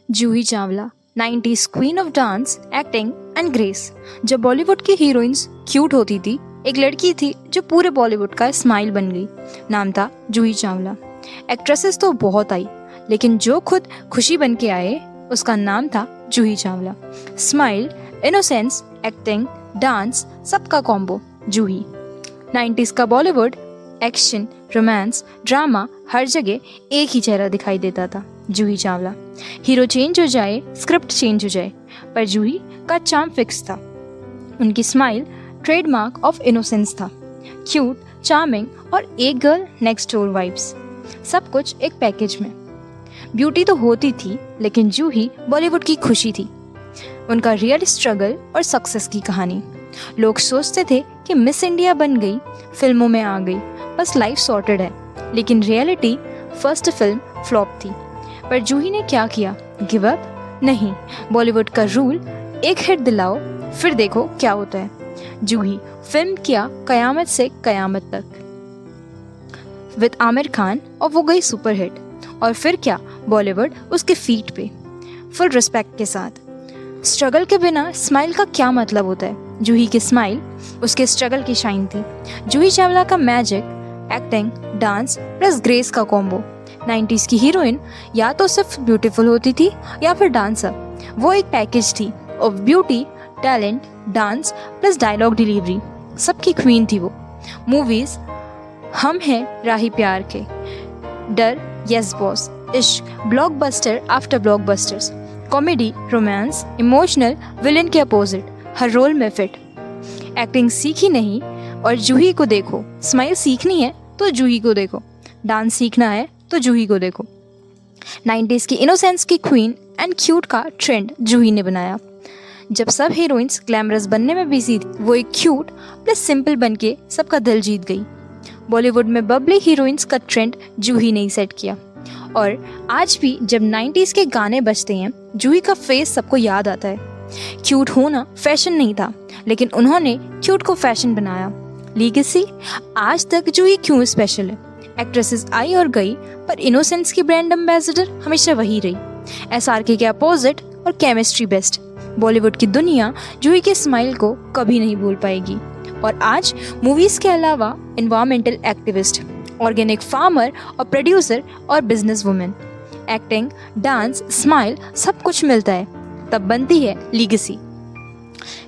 Juhi Chawla 90s queen of dance, acting and grace. जब बॉलीवुड की heroines cute होती थी, एक लड़की थी जो पूरे बॉलीवुड का स्माइल बन गई। नाम था जूही चावला। एक्ट्रेसेस तो बहुत आई, लेकिन जो खुद खुशी बन के आए उसका नाम था Juhi Chawla. Smile, innocence, acting, dance, सबका कॉम्बो जूही। 90s का बॉलीवुड एक्शन, रोमांस, ड्रामा, हर जगह एक ही चेहरा दिखाई देता था, जूही चावला। हीरो चेंज हो जाए, स्क्रिप्ट चेंज हो जाए, पर जूही का चार्म फिक्स था। उनकी स्माइल ट्रेडमार्क ऑफ इनोसेंस था। क्यूट, चार्मिंग और एक गर्ल नेक्स्ट डोर वाइब्स, सब कुछ एक पैकेज में। ब्यूटी तो होती थी, लेकिन जूही बॉलीवुड की खुशी थी। उनका रियल स्ट्रगल और सक्सेस की कहानी। लोग सोचते थे कि मिस इंडिया बन गई, फिल्मों में आ गई, बस लाइफ सॉर्टेड है, लेकिन रियलिटी फर्स्ट फिल्म फ्लॉप थी। पर जूही ने क्या किया? गिव अप नहीं। बॉलीवुड का रूल, एक हिट दिलाओ फिर देखो क्या होता है। जूही फिल्म किया कयामत से कयामत तक विद आमिर खान, और वो गई सुपर हिट। और फिर क्या, बॉलीवुड उसके फीट पे, फुल रिस्पेक्ट के साथ। स्ट्रगल के बिना स्माइल का क्या मतलब होता है? जूही की स्माइल उसके स्ट्रगल की शाइन थी। जूही चावला का magic, acting, dance plus grace का कॉम्बो। 90s की हीरोइन या तो सिर्फ ब्यूटीफुल होती थी या फिर डांसर। वो एक पैकेज थी of beauty, talent, dance plus dialogue delivery. सबकी क्वीन थी वो। Movies Hum Hain Rahi Pyar Ke, Darr, yes boss, Ishq, blockbuster after blockbusters, comedy, romance, emotional, villain के अपोजिट, हर रोल में फिट। एक्टिंग सीखी नहीं और जूही को देखो। स्माइल सीखनी है तो जूही को देखो। डांस सीखना है तो जूही को देखो। 90s की इनोसेंस की क्वीन एंड क्यूट का ट्रेंड जूही ने बनाया। जब सब हीरोइंस ग्लैमरस बनने में बिजी थी, वो एक क्यूट प्लस सिंपल बन के सबका दिल जीत गई। बॉलीवुड में बबली हीरोइंस का ट्रेंड जूही ने ही सेट किया। और आज भी जब 90s के गाने बजते हैं, जूही का फेस सबको याद आता है। क्यूट होना फैशन नहीं था, लेकिन उन्होंने क्यूट को फैशन बनाया। लीगेसी, आज तक जूही क्यों स्पेशल है? एक्ट्रेसेस आई और गई, पर इनोसेंस की ब्रांड एम्बेसडर हमेशा वही रही। SRK के अपोजिट और केमिस्ट्री बेस्ट। बॉलीवुड की दुनिया जूही के स्माइल को कभी नहीं भूल पाएगी। और आज मूवीज के अलावा एनवायरमेंटल एक्टिविस्ट, ऑर्गेनिक फार्मर और प्रोड्यूसर और business women. Acting, dance, smile, सब कुछ मिलता है, तब बनती है लीगेसी।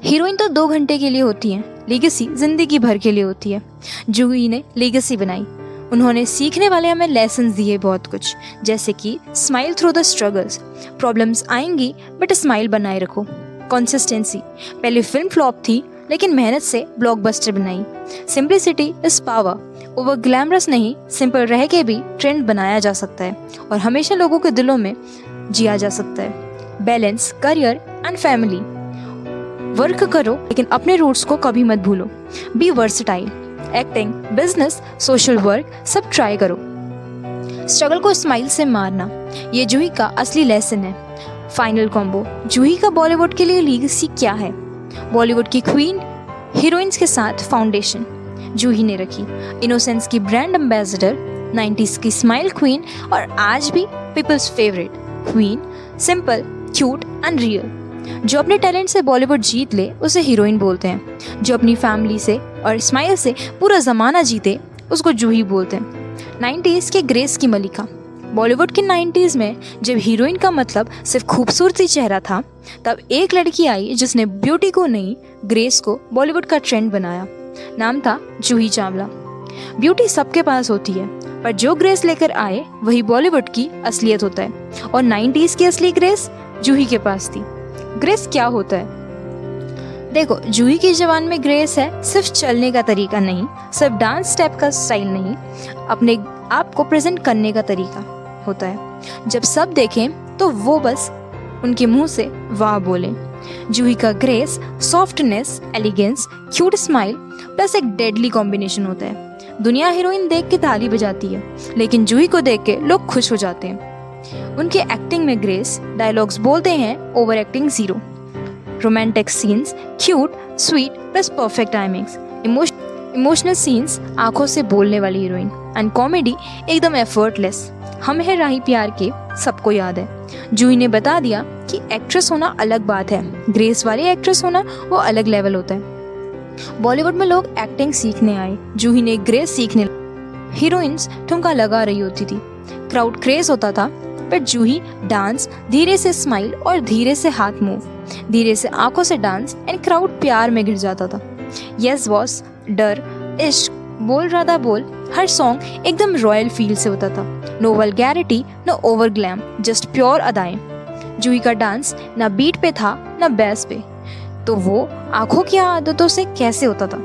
हीरोइन तो 2 घंटे के लिए होती है, लीगेसी जिंदगी भर के लिए होती है। जूही ने लीगेसी बनाई। उन्होंने सीखने वाले हमें लेसन्स दिए बहुत कुछ, जैसे कि smile through the struggles. Problems आएंगी बट स्माइल बनाए रखो। कंसिस्टेंसी, पहले फिल्म फ्लॉप थी लेकिन मेहनत से ब्लॉकबस्टर बनाई। Simplicity is power, over glamorous नहीं, सिंपल रह के भी ट्रेंड बनाया जा सकता है और हमेशा लोगों के दिलों में जिया जा सकता है। Balance, career and family. Work करो लेकिन अपने रूट्स को कभी मत भूलो। Be versatile. Acting, business, social work, सब ट्राई करो। स्ट्रगल को स्माइल से मारना, ये जूही का असली लेसन है। फाइनल कॉम्बो, जूही का बॉलीवुड के लिए लीगेसी क्या है? बॉलीवुड की क्वीन हीरोइंस के साथ फाउंडेशन जूही ने रखी। इनोसेंस की ब्रांड एम्बेसडर, 90s की स्माइल क्वीन और आज भी people's favourite queen. Simple, cute and real. जो अपने टैलेंट से बॉलीवुड जीत ले उसे हीरोइन बोलते हैं। जो अपनी फैमिली से और स्माइल से पूरा जमाना जीते उसको जूही बोलते हैं। 90s के ग्रेस की मलिका। बॉलीवुड के 90s में जब हीरोइन का मतलब सिर्फ खूबसूरती चेहरा था, तब एक लड़की आई जिसने ब्यूटी को नहीं, ग्रेस को बॉलीवुड का ट्रेंड बनाया। नाम था जूही चावला। ब्यूटी सबके पास होती है, पर जो ग्रेस लेकर आए वही बॉलीवुड की असलियत होता है। और 90s की असली ग्रेस जूही के पास थी। ग्रेस क्या होता है? देखो, जूही की जबान में ग्रेस है सिर्फ चलने का तरीका नहीं, सिर्फ डांस स्टेप का स्टाइल नहीं, अपने आप को प्रेजेंट करने का तरीका होता है। जब सब देखें तो वो बस उनके मुंह से वाह बोले। जूही का grace, softness, elegance, cute smile plus एक डेडली कॉम्बिनेशन होता है। दुनिया हीरोइन देख के ताली बजाती है, लेकिन जूही को देख के लोग खुश हो जाते हैं। उनके एक्टिंग में ग्रेस, डायलॉग्स बोलते हैं, over acting zero. Romantic scenes, cute, sweet plus perfect timings. Emotional scenes, आंखों से बोलने वाली हीरोइन। एंड कॉमेडी एकदम एफर्टलेस। हम है राही प्यार के सबको याद है। जूही ने बता दिया कि एक्ट्रेस होना अलग बात है, ग्रेस वाली एक्ट्रेस होना वो अलग लेवल होता है। बॉलीवुड में लोग एक्टिंग सीखने आए, जूही ने ग्रेस सीखने। हीरोइंस ठुमका लगा रही होती थी, क्राउड क्रेज होता था, पर जूही डांस, धीरे से स्माइल और धीरे से हाथ मूव, धीरे से आंखों से डांस एंड क्राउड प्यार में गिर जाता था। यस बॉस, डर, इश्क, बोल राधा बोल, हर सॉन्ग एकदम रॉयल फील से होता था। No vulgarity, no over glam, just pure अदाएं। जूही का डांस ना बीट पे था ना बेस पे, तो वो आंखों की आदतों से कैसे होता था।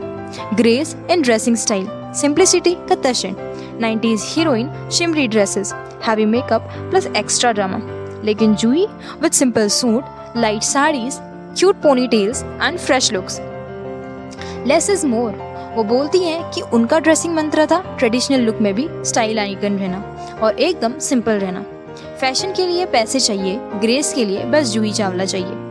Grace in dressing style, simplicity का तशन, 90s heroine, shimmery dresses, heavy makeup plus extra drama. लेकिन Juhi with simple suit, light saris, cute ponytails and fresh looks. Less is more. वो बोलती हैं कि उनका ड्रेसिंग मंत्र था ट्रेडिशनल लुक में भी स्टाइल आइकन रहना और एकदम सिंपल रहना। फैशन के लिए पैसे चाहिए, ग्रेस के लिए बस जूही चावला चाहिए।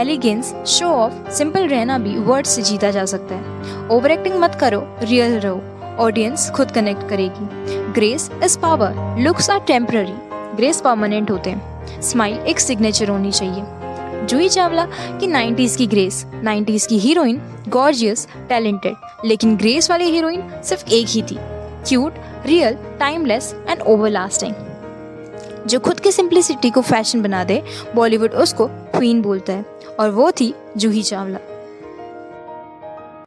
एलिगेंस, शो ऑफ, सिंपल रहना भी वर्ड से जीता जा सकता है। ओवर एक्टिंग मत करो, रियल रहो, ऑडियंस खुद कनेक्ट करेगी। Grace is power, looks are temporary, grace permanent होते हैं। स्माइल एक सिग्नेचर होनी चाहिए। जूही चावला की 90s की ग्रेस, 90s की हीरोइन, गॉर्जियस, टैलेंटेड, लेकिन ग्रेस वाली हीरोइन सिर्फ एक ही थी, क्यूट, रियल, टाइमलेस एंड ओवरलास्टिंग। जो खुद की सिंप्लिसिटी को फैशन बना दे, बॉलीवुड उसको क्वीन बोलता है, और वो थी जूही चावला।